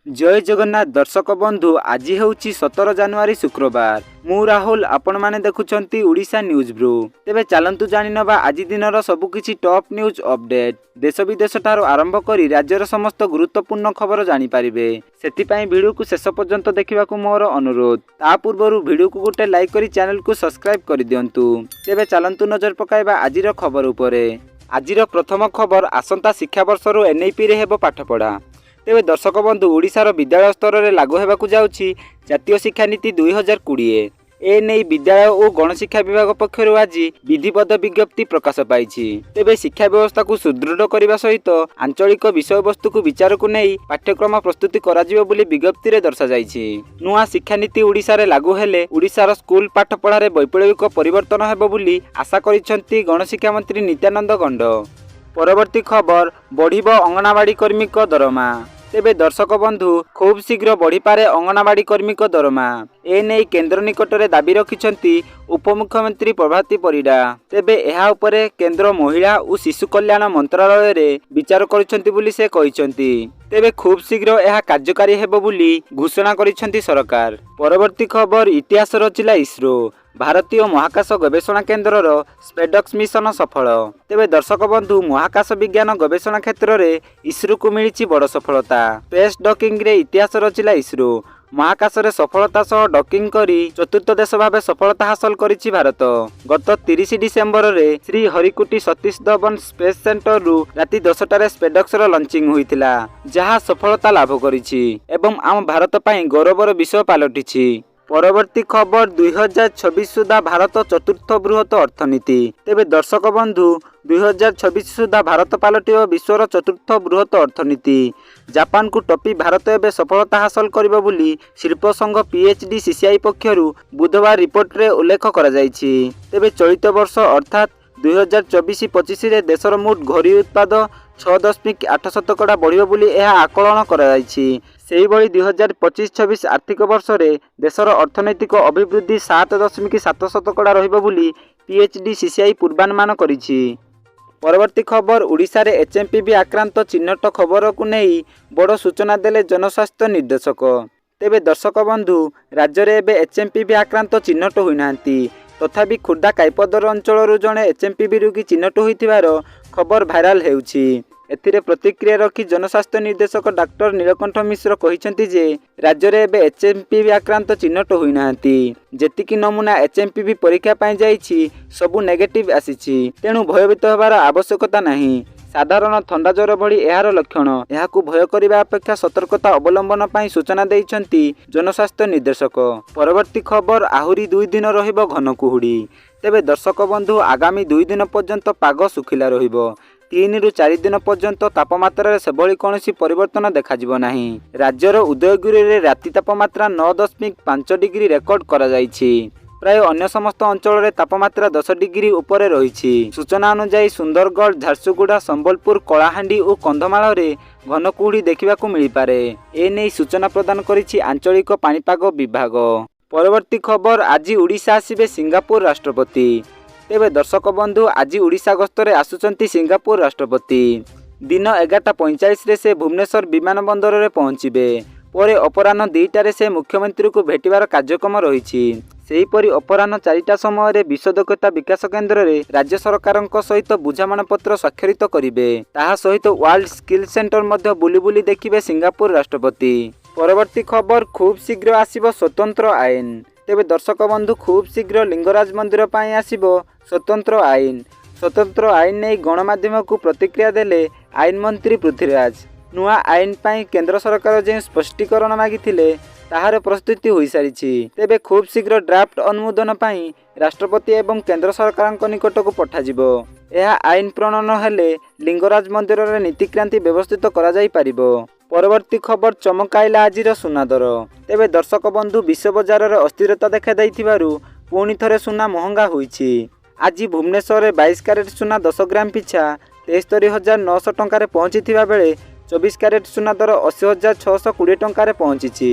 जय जगन्नाथ दर्शक बंधु आज होउची 17 जनवरी शुक्रवार मु राहुल आपण माने देखुछंती उड़ीसा न्यूज ब्रो। तेबे चलंतु जानि नबा आज दिनर सबुकिछि टॉप न्यूज अपडेट देश विदेश ठारो आरंभ करी राज्यर समस्त गुरुत्वपूर्ण खबर जानि पारिबे। सेतिपई वीडियो को शेष पर्यंत देखिबाकू मोर अनुरोध। ता पूर्वरु वीडियो को गोटे लाइक करी चैनल को सब्सक्राइब करि दियंतु। तेबे चलंतु नजर पकाइबा आजिर खबर उपरे। आजिर प्रथम खबर आसंता शिक्षा वर्षरु एनईपी रे हेबो पाठ पढ़ा। तेबे दर्शक बंधु ओडिशार विद्यालय स्तर में लागू होगाकू जाउछि जातीय शिक्षा नीति 2020। ए नै विद्यालय और गणशिक्षा विभाग पक्षर आज विधिबद्ध विज्ञप्ति प्रकाश पाई। तेबे शिक्षा व्यवस्था को सुदृढ़ करने सहित आंचलिक विषय वस्तु को विचार को नहीं पाठ्यक्रम प्रस्तुति कराजिबो बोली विज्ञप्ति रे दर्शा जाइछि। नुआ शिक्षा नीति ओडिशा रे लागू हेले ओडिशार स्कूल पाठ पढ़ारे वैप्लविक परिवर्तन हेबो बोली आशा करिसेंती गणशिक्षा मंत्री नित्यानंद गंड। परवर्ती खबर बढ़िबो अंगनवाड़ी कर्मी को दरमा। तेबे दर्शक बंधु खूब शीघ्र बढ़ी पारे अंगनवाड़ी कर्मी को दरमा। ए नै केंद्र निकट में दाबी रखिछंती उपमुख्यमंत्री प्रभाती परिडा। तेबे एहा उपरे केंद्र महिला और शिशु कल्याण मंत्रालय रे विचार करिसेंती बोली से कहिसेंती। तेबे खूब शीघ्र यह कार्यकारी हेबो बोली घोषणा करिसेंती सरकार। परवर्ती खबर इतिहास रचिला इसरो। भारतीय महाकाश गवेषणा केन्द्रर स्पेडक्स मिशन सफल। तेबे दर्शक बंधु महाकाश विज्ञान गवेषणा क्षेत्र में इसरो को मिली बड़ सफलता। स्पेस डकिंग रे इतिहास रचिला इसरो। महाकाश रे सफलता सह डकिंग करी चतुर्थ देश भाव सफलता हासिल करिछि भारत। गत 30 डिसेम्बर रे श्री हरिकोटी सतीश धवन स्पेस सेंटर रु राति 10टारे स्पेडक्स रो लॉन्चिंग होइतिला जहा सफलता लाभ करिछि एवं आम भारत पई गौरवर विषय पालटिछि। परवर्ती खबर 2026 सुधा भारत चतुर्थ बृहत अर्थनीति। तेबे दर्शक बंधु 2026 सुधा भारत पालटिव विश्वर चतुर्थ बृहत अर्थनीति। जापान को टपी भारत एवं सफलता हासिल करिबो बोली शिल्प संघ पीएचडी सीसीआई पक्षरु बुधवार रिपोर्ट रे उल्लेख करा जाइछि। तेबे चलित वर्ष अर्थात 2024-25 रे देशर मोट घरी उत्पाद 6.8 शतकड़ा बढ़िबो बोली एहा आकलन करा जाइछि। सेही भली 2025-26 आर्थिक वर्ष रे देशर अर्थनैतिक अभिवृद्धि 7.7 शतकड़ा रहिबो बोली पीएचडी सीसीआई पूर्वानुमान करिछि। परवर्ती खबर ओडिशा रे एचएमपीवी आक्रांत चिन्हट खबर को नहीं बड़ सूचना देले जनस्वास्थ्य निर्देशक। तेबे दर्शक बंधु राज्य रे एबे एचएमपीवी आक्रांत चिन्हट होई नांती तथापि खुर्दा काइपदर अंचल जड़े एचएमपीवी रोगी चिन्हट होइथिबार खबर भाइराल हेउछि। एथिरे प्रतिक्रिया रखी जनस्वास्थ्य निर्देशक डॉक्टर नीलकंठ मिश्र कहिसेंती जे राज्य रे एबे एचएमपीवी आक्रांत चिन्हट होई नांती। जेतिकी नमूना एचएमपीवी परीक्षा पाई जाइछि सबु नेगेटिव आसीछि तेणु भयभीत होबार आवश्यकता नहीं। साधारण थंडा ज्वर भली एहार लक्षण एहाकू भय करिबा अपेक्षा सतर्कता अवलंबन पाई सूचना देइछंती जनस्वास्थ्य निर्देशक। परवर्ती खबर आहुरी 2 दिन रहिबो घन कुहुडी। तेबे दर्शक बंधु आगामी 2 दिन पर्यंत पाग सुखिला रहिबो। 3 रु 4 दिन पर्यंत तापमात्रा सेभली कौनसी परिवर्तन देखाजिबो नाही। राज्यर उदयगिरी रे राति तापमात्रा 9.5 डिग्री रेकर्ड करा जाइछि। प्राय अन्य समस्त अंचल रे तापमात्रा 10 डिग्री उपरे रहिछि। सूचना अनुसार सुंदरगढ़ झारसुगुड़ा संबलपुर कलाहांडी और कंधमाल रे घन कुहुडी देखिबाकू मिली पारे। ए नै सूचना प्रदान करिछि आंचलिक पाणीपाग विभाग। परवर्ती खबर आज ओडिशा आसिबे सिंगापुर राष्ट्रपति। तेबे दर्शक बंधु आज ओडिशा गस्तरे आसुचंती सिंगापुर राष्ट्रपति। दिन 11:45 रे से भुवनेश्वर विमान बंदर रे पहुंचिबे। परे अपराह्न 2टारे से मुख्यमंत्री को भेटिबार कार्यक्रम रहिछि। सेहीपरि अपराह्न 4टा समय रे विश्वदक्षता विकास केन्द्र रे राज्य सरकारक सहित बुझामण पत्र स्वाक्षरित करिवे। ताहा सहित वर्ल्ड स्किल सेंटर मध्य बुली बुली देखिबे सिंगापुर राष्ट्रपति। परवर्ती खबर खूब शीघ्र आसिबो स्वतंत्र आईन। तेबे दर्शक बंधु खूब शीघ्र लिंगराज मंदिर पाई आसिबो स्वतंत्र आईन। स्वतंत्र आईन नै गणमाध्यम को प्रतिक्रिया देले आईन मंत्री पृथ्वीराज। नुआ आईन पाई केंद्र सरकार जे स्पष्टीकरण मागिथिले ताहार प्रस्तुति होई सारिछि। तेबे खूब शीघ्र ड्राफ्ट अनुमोदन पाई राष्ट्रपति एवं केंद्र सरकार निकट को पठाजिबो। यह आईन प्रणयन हेले लिंगराज मंदिर रे नीतिक्रांति व्यवस्थित करा जाई परिबो। परवर्ती खबर चमकाइला आजिर सुना दर। तेबे दर्शक बंधु विश्व बजार रे अस्थिरता देखा दैथिबारु पुणी थरे सुना महंगा होईछि। आज भुवनेश्वर रे 22 कैरेट सुना 10 ग्राम पिछा 73,900 टंका रे पहुंचीथिबा बेले 24 कैरेट सुना दर 80,620 टंका रे पहुंचीछि।